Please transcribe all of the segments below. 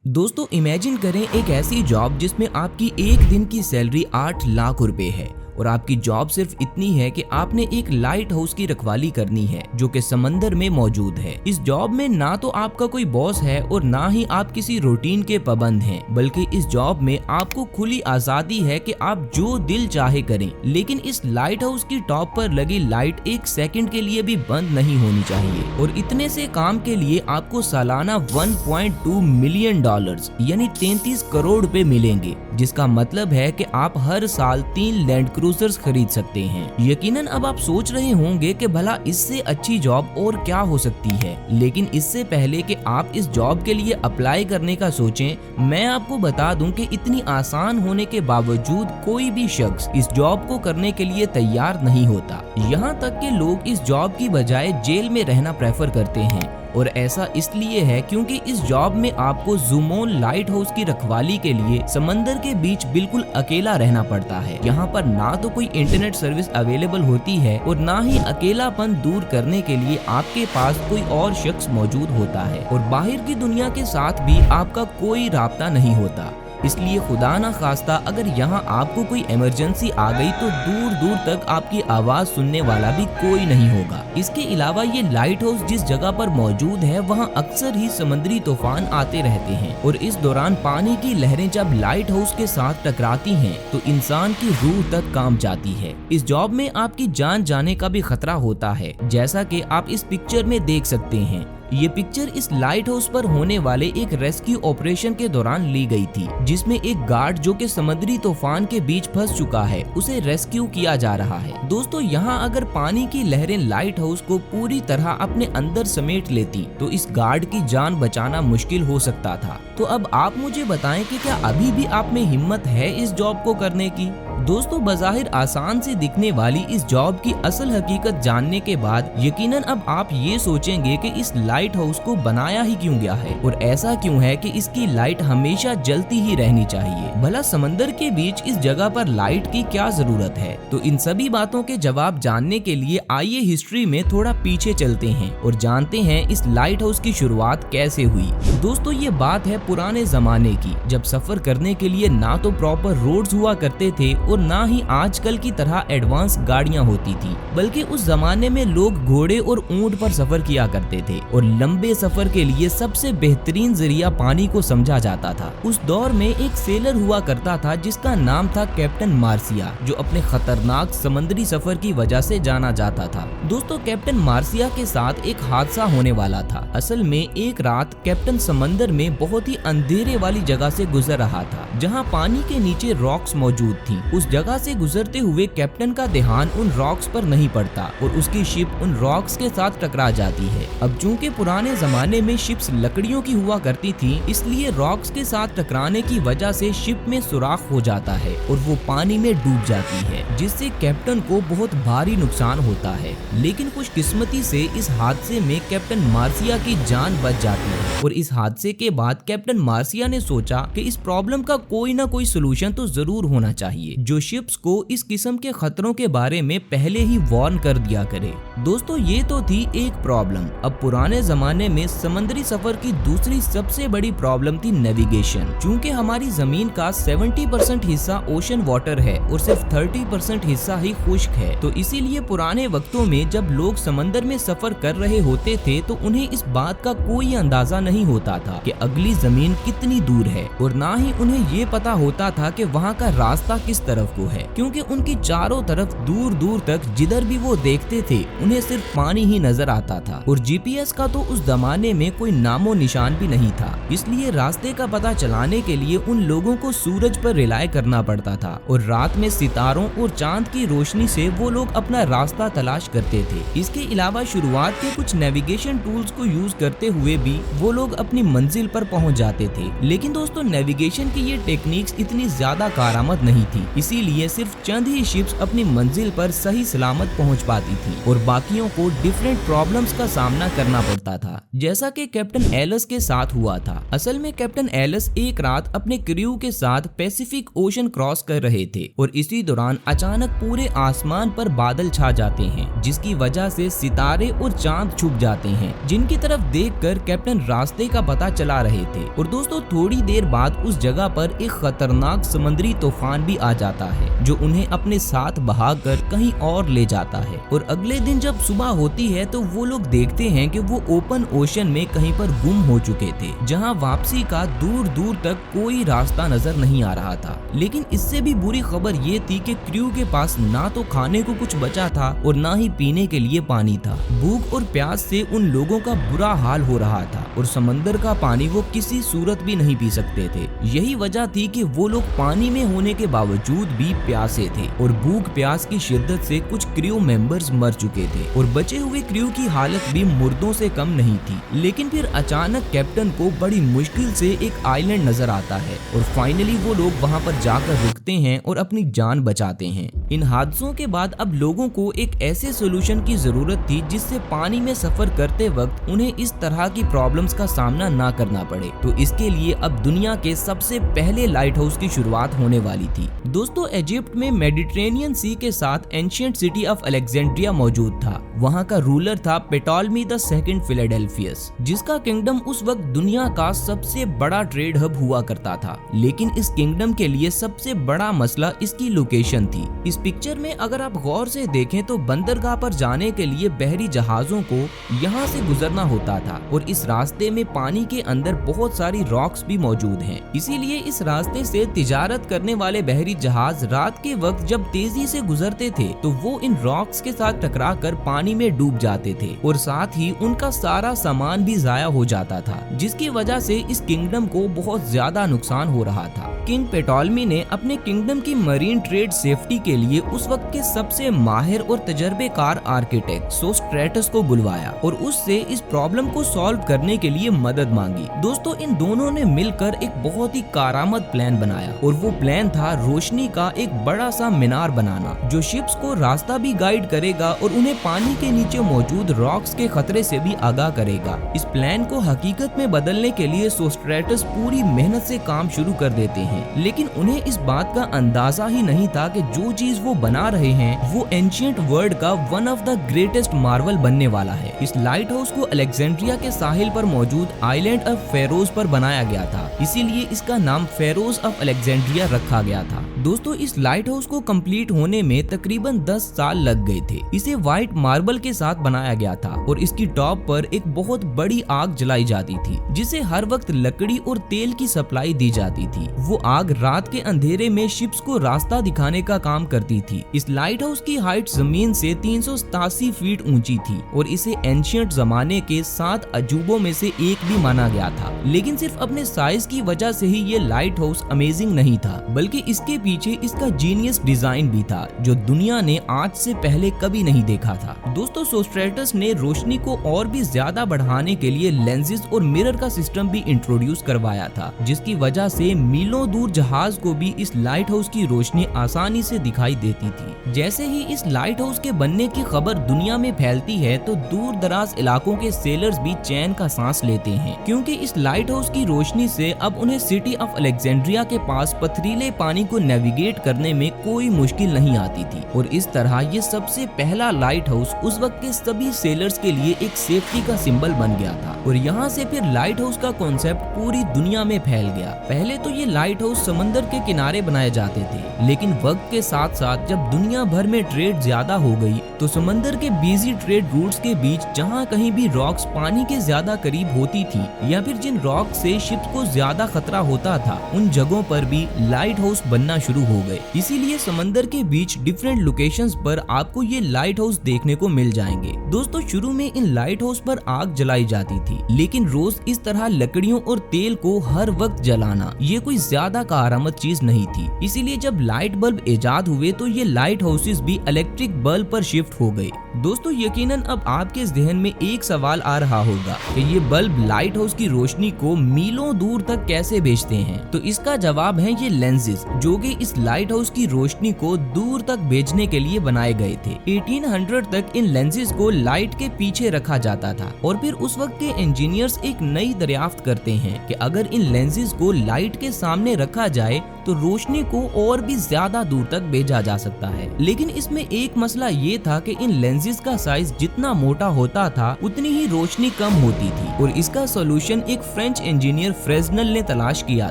दोस्तों इमेजिन करें एक ऐसी जॉब जिसमें आपकी एक दिन की सैलरी 8 लाख रुपए है और आपकी जॉब सिर्फ इतनी है कि आपने एक लाइट हाउस की रखवाली करनी है जो कि समंदर में मौजूद है। इस जॉब में ना तो आपका कोई बॉस है और ना ही आप किसी रूटीन के पाबंद हैं, बल्कि इस जॉब में आपको खुली आजादी है कि आप जो दिल चाहे करें। लेकिन इस लाइट हाउस की टॉप पर लगी लाइट एक सेकंड के लिए भी बंद नहीं होनी चाहिए और इतने से काम के लिए आपको सालाना 1.2 मिलियन डॉलर्स यानी 33 करोड़ रुपए मिलेंगे, जिसका मतलब है कि आप हर साल 3 लैंड क्रूजर्स खरीद सकते हैं। यकीनन अब आप सोच रहे होंगे कि भला इससे अच्छी जॉब और क्या हो सकती है, लेकिन इससे पहले कि आप इस जॉब के लिए अप्लाई करने का सोचें, मैं आपको बता दूं कि इतनी आसान होने के बावजूद कोई भी शख्स इस जॉब को करने के लिए तैयार नहीं होता। यहाँ तक कि लोग इस जॉब की बजाय जेल में रहना प्रेफर करते हैं और ऐसा इसलिए है क्योंकि इस जॉब में आपको ज़ूमोन लाइट हाउस की रखवाली के लिए समंदर के बीच बिल्कुल अकेला रहना पड़ता है। यहाँ पर ना तो कोई इंटरनेट सर्विस अवेलेबल होती है और ना ही अकेलापन दूर करने के लिए आपके पास कोई और शख्स मौजूद होता है और बाहर की दुनिया के साथ भी आपका कोई राब्ता नहीं होता। इसलिए खुदा ना खास्ता अगर यहाँ आपको कोई इमरजेंसी आ गई तो दूर दूर तक आपकी आवाज सुनने वाला भी कोई नहीं होगा। इसके अलावा ये लाइट हाउस जिस जगह पर मौजूद है वहाँ अक्सर ही समुद्री तूफान आते रहते हैं और इस दौरान पानी की लहरें जब लाइट हाउस के साथ टकराती हैं तो इंसान की रूह तक कांप जाती है। इस जॉब में आपकी जान जाने का भी खतरा होता है, जैसा कि आप इस पिक्चर में देख सकते हैं। ये पिक्चर इस लाइट हाउस पर होने वाले एक रेस्क्यू ऑपरेशन के दौरान ली गई थी, जिसमें एक गार्ड जो कि समुद्री तूफान के बीच फंस चुका है उसे रेस्क्यू किया जा रहा है। दोस्तों यहाँ अगर पानी की लहरें लाइट हाउस को पूरी तरह अपने अंदर समेट लेती तो इस गार्ड की जान बचाना मुश्किल हो सकता था। तो अब आप मुझे बताएं कि क्या अभी भी आप में हिम्मत है इस जॉब को करने की? दोस्तों बज़ाहिर आसान से दिखने वाली इस जॉब की असल हकीकत जानने के बाद यकीनन अब आप ये सोचेंगे कि इस लाइट हाउस को बनाया ही क्यों गया है और ऐसा क्यों है कि इसकी लाइट हमेशा जलती ही रहनी चाहिए। भला समंदर के बीच इस जगह पर लाइट की क्या जरूरत है? तो इन सभी बातों के जवाब जानने के लिए आइए हिस्ट्री में थोड़ा पीछे चलते हैं और जानते हैं इस लाइट हाउस की शुरुआत कैसे हुई। दोस्तों ये बात है पुराने जमाने की, जब सफर करने के लिए ना तो प्रॉपर रोड्स हुआ करते थे और ना ही आजकल की तरह एडवांस गाड़ियां होती थी, बल्कि उस जमाने में लोग घोड़े और ऊंट पर सफर किया करते थे और लंबे सफर के लिए सबसे बेहतरीन जरिया पानी को समझा जाता था। उस दौर में एक सेलर हुआ करता था जिसका नाम था कैप्टन मार्सिया, जो अपने खतरनाक समुद्री सफर की वजह से जाना जाता था। दोस्तों कैप्टन मार्सिया के साथ एक हादसा होने वाला था। असल में एक रात कैप्टन समंदर में बहुत ही अंधेरे वाली जगह से गुजर रहा था जहाँ पानी के नीचे रॉक्स मौजूद थी। उस जगह से गुजरते हुए कैप्टन का ध्यान उन रॉक्स पर नहीं पड़ता और उसकी शिप उन रॉक्स के साथ टकरा जाती है। अब चूंकि पुराने जमाने में शिप्स लकड़ियों की हुआ करती थी, इसलिए रॉक्स के साथ टकराने की वजह से शिप में सुराख हो जाता है और वो पानी में डूब जाती है, जिससे कैप्टन को बहुत भारी नुकसान होता है। लेकिन खुशकिस्मती से इस हादसे में कैप्टन मार्सिया की जान बच जाती है और इस हादसे के बाद कैप्टन मार्सिया ने सोचा कि इस प्रॉब्लम का कोई ना कोई सोल्यूशन तो जरूर होना चाहिए जो शिप्स को इस किस्म के खतरों के बारे में पहले ही वार्न कर दिया करे। दोस्तों ये तो थी एक प्रॉब्लम। अब पुराने जमाने में समुद्री सफर की दूसरी सबसे बड़ी प्रॉब्लम थी नेविगेशन। चूंकि हमारी जमीन का 70% हिस्सा ओशन वाटर है और सिर्फ 30% हिस्सा ही खुश्क है, तो इसीलिए पुराने वक्तों में जब लोग समंदर में सफर कर रहे होते थे तो उन्हें इस बात का कोई अंदाजा नहीं होता था कि अगली जमीन कितनी दूर है और ना ही उन्हें ये पता होता था कि वहाँ का रास्ता किस तरफ को है, क्योंकि उनकी चारों तरफ दूर दूर तक जिधर भी वो देखते थे उन्हें सिर्फ पानी ही नजर आता था और जीपीएस का तो उस जमाने में कोई नामो निशान भी नहीं था। इसलिए रास्ते का पता चलाने के लिए उन लोगों को सूरज पर रिलाय करना पड़ता था और रात में सितारों और चांद की रोशनी से वो लोग अपना रास्ता तलाश करते थे। इसके अलावा शुरुआत के कुछ नेविगेशन टूल्स को यूज करते हुए भी वो लोग अपनी मंजिल पर पहुंच जाते थे। लेकिन दोस्तों नेविगेशन की ये टेक्निक्स इतनी ज्यादा कारआमद नहीं थी, इसीलिए सिर्फ चंद ही शिप्स अपनी मंजिल पर सही सलामत पहुंच पाती थी और बाकियों को डिफरेंट प्रॉब्लम्स का सामना करना पड़ता था, जैसा कि कैप्टन एलिस के साथ हुआ था। असल में कैप्टन एलिस एक रात अपने क्रू के साथ पैसिफिक ओशन क्रॉस कर रहे थे और इसी दौरान अचानक पूरे आसमान पर बादल छा जाते हैं, जिसकी वजह से सितारे और चांद छुप जाते हैं, जिनकी तरफ देखकर कैप्टन रास्ते का पता चला रहे थे। और दोस्तों थोड़ी देर बाद उस जगह पर एक खतरनाक समुद्री तूफान भी आ जाता है जो उन्हें अपने साथ बहाकर कहीं और ले जाता है। और अगले दिन जब सुबह होती है तो वो लोग देखते हैं कि वो ओपन ओशन में कहीं पर गुम हो चुके थे, जहां वापसी का दूर दूर तक कोई रास्ता नजर नहीं आ रहा था। लेकिन इससे भी बुरी खबर ये थी कि क्रू के पास ना तो खाने को कुछ बचा था और ना ही पीने के लिए पानी था। भूख और प्यास से उन लोगों का बुरा हाल हो रहा था और समंदर का पानी वो किसी सूरत भी नहीं पी सकते थे। यही वजह थी कि वो लोग पानी में होने के बावजूद भी प्यासे थे और भूख प्यास की शिद्दत से कुछ क्रू मेंबर्स मर चुके थे और बचे हुए क्रू की हालत भी मुर्दों से कम नहीं थी। लेकिन फिर अचानक कैप्टन को बड़ी मुश्किल से एक आइलैंड नजर आता है और फाइनली वो लोग वहां पर जाकर रुकते हैं और अपनी जान बचाते हैं। इन हादसों के बाद अब लोगों को एक ऐसे सोल्यूशन की जरूरत थी जिससे पानी में सफर करते वक्त उन्हें इस तरह की प्रॉब्लम्स का सामना ना करना पड़े। तो इसके लिए अब दुनिया के सबसे पहले लाइट हाउस की शुरुआत होने वाली थी। दोस्तों इजिप्ट में मेडिटेरेनियन सी के साथ एंशिएंट सिटी ऑफ अलेक्जेंड्रिया मौजूद था। वहाँ का रूलर था पेटोलमी द सेकंड फिलाडेल्फियस, जिसका किंगडम उस वक्त दुनिया का सबसे बड़ा ट्रेड हब हुआ करता था। लेकिन इस किंगडम के लिए सबसे बड़ा मसला इसकी लोकेशन थी। इस पिक्चर में अगर आप गौर से देखें तो बंदरगाह पर जाने के लिए बहरी जहाजों को यहाँ से गुजरना होता था और इस रास्ते में पानी के अंदर बहुत सारी रॉक्स भी मौजूद हैं। इसीलिए इस रास्ते से तिजारत करने वाले बहरी जहाज रात के वक्त जब तेजी से गुजरते थे तो वो इन रॉक्स के साथ टकराकर पानी में डूब जाते थे और साथ ही उनका सारा सामान भी जाया हो जाता था, जिसकी वजह से इस किंगडम को बहुत ज्यादा नुकसान हो रहा था। किंग पेटोलमी ने अपने किंगडम की मरीन ट्रेड सेफ्टी के लिए उस वक्त के सबसे माहिर और तजर्बेकार आर्किटेक्ट सोस्ट्रेटस को बुलवाया और उससे इस प्रॉब्लम को सॉल्व करने के लिए मदद मांगी। दोस्तों इन दोनों ने मिलकर एक बहुत ही कारआमद प्लान बनाया और वो प्लान था रोशनी का एक बड़ा सा मीनार बनाना जो शिप्स को रास्ता भी गाइड करेगा और उन्हें पानी के नीचे मौजूद रॉक्स के खतरे से भी आगाह करेगा। इस प्लान को हकीकत में बदलने के लिए सोस्ट्रेटस पूरी मेहनत से काम शुरू कर देते हैं, लेकिन उन्हें इस बात का अंदाजा ही नहीं था कि जो चीज वो बना रहे हैं वो एंशिएंट वर्ल्ड का one of the greatest Marvel बनने वाला है। इस लाइट हाउस को अलेक्जेंड्रिया के साहिल पर मौजूद आइलैंड ऑफ फेरोज पर बनाया गया था, इसीलिए इसका नाम फेरोज ऑफ अलेक्जेंड्रिया रखा गया था। दोस्तों इस लाइट हाउस को कंप्लीट होने में तकरीबन 10 साल लग गए थे। इसे व्हाइट मार्बल के साथ बनाया गया था और इसकी टॉप पर एक बहुत बड़ी आग जलाई जाती थी जिसे हर वक्त लकड़ी और तेल की सप्लाई दी जाती थी। वो आग रात के अंधेरे में शिप्स को रास्ता दिखाने का काम करती थी। इस लाइट हाउस की हाइट जमीन से 387 फीट ऊंची थी और इसे एंशिएंट जमाने के 7 अजूबों में से एक भी माना गया था। लेकिन सिर्फ अपने साइज की वजह से ही ये लाइट हाउस अमेजिंग नहीं था, बल्कि इसके पीछे इसका जीनियस डिजाइन भी था जो दुनिया ने आज से पहले कभी नहीं देखा था। दोस्तों सोस्ट्रेटस ने रोशनी को और भी ज्यादा बढ़ाने के लिए लेंसेज और मिरर का सिस्टम भी इंट्रोड्यूस करवाया था, जिसकी वजह से मीलों दूर जहाज को भी इस लाइट हाउस की रोशनी आसानी से दिखाई देती थी। जैसे ही इस लाइट हाउस के बनने की खबर दुनिया में फैलती है तो दूर दराज इलाकों के सेलर्स भी चैन का सांस लेते हैं, क्योंकि इस लाइट हाउस की रोशनी से अब उन्हें सिटी ऑफ अलेक्जेंड्रिया के पास पथरीले पानी को नेविगेट करने में कोई मुश्किल नहीं आती थी। और इस तरह ये सबसे पहला लाइट हाउस उस वक्त के सभी सेलर्स के लिए एक सेफ्टी का सिंबल बन गया था और यहाँ से फिर लाइट हाउस का कॉन्सेप्ट पूरी दुनिया में फैल गया। पहले तो ये लाइट हाउस समंदर के किनारे बनाए जाते थे, लेकिन वक्त के साथ साथ जब दुनिया भर में ट्रेड ज्यादा हो गई तो समंदर के बिजी ट्रेड रूट्स के बीच जहाँ कहीं भी रॉक्स पानी के ज्यादा करीब होती थी या फिर जिन रॉक से शिप को ज्यादा खतरा होता था उन जगहों पर भी लाइट हाउस बनना शुरू हो गए। इसीलिए समंदर के बीच डिफरेंट लोकेशंस पर आपको ये लाइट हाउस देखने को मिल जाएंगे। दोस्तों शुरू में इन लाइट हाउस पर आग जलाई जाती थी, लेकिन रोज इस तरह लकड़ियों और तेल को हर वक्त जलाना ये कोई ज्यादा कारआमद चीज नहीं थी। इसीलिए जब लाइट बल्ब इजाद हुए तो ये लाइट हाउसेस भी इलेक्ट्रिक बल्ब पर शिफ्ट हो गए। दोस्तों यकीनन अब आपके जहन में एक सवाल आ रहा होगा कि ये बल्ब लाइट हाउस की रोशनी को मीलों दूर तक कैसे भेजते हैं। तो इसका जवाब है ये लेंसेज, जो कि इस लाइट हाउस की रोशनी को दूर तक भेजने के लिए बनाए गए थे। 1800 तक इन लेंसेज को लाइट के पीछे रखा जाता था और फिर उस वक्त के इंजीनियर्स एक नई दरियाफ्त करते हैं कि अगर इन लेंसेज को लाइट के सामने रखा जाए तो रोशनी को और भी ज्यादा दूर तक भेजा जा सकता है। लेकिन इसमें एक मसला ये था कि इन लेंसेज लेंसेज का साइज जितना मोटा होता था उतनी ही रोशनी कम होती थी और इसका सॉल्यूशन एक फ्रेंच इंजीनियर फ्रेस्नेल ने तलाश किया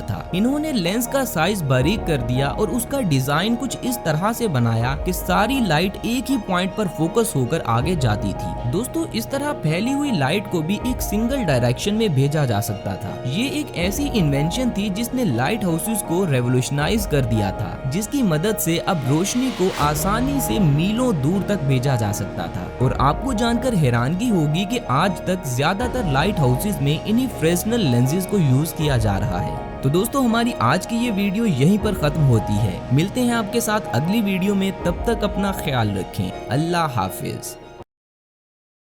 था। इन्होंने लेंस का साइज बारीक कर दिया और उसका डिजाइन कुछ इस तरह से बनाया कि सारी लाइट एक ही पॉइंट पर फोकस होकर आगे जाती थी। दोस्तों, इस तरह फैली हुई लाइट को भी एक सिंगल डायरेक्शन में भेजा जा सकता था। ये एक ऐसी इन्वेंशन थी जिसने लाइट हाउसेस को रेवोल्यूशनाइज कर दिया था, जिसकी मदद से अब रोशनी को आसानी से मीलों दूर तक भेजा जा सकता था। और आपको जानकर हैरानगी होगी कि आज तक ज्यादातर लाइट हाउसेस में इन्हीं फ्रेस्नेल लेंसेज को यूज किया जा रहा है। तो दोस्तों, हमारी आज की ये वीडियो यहीं पर खत्म होती है। मिलते हैं आपके साथ अगली वीडियो में, तब तक अपना ख्याल रखें। अल्लाह हाफिज।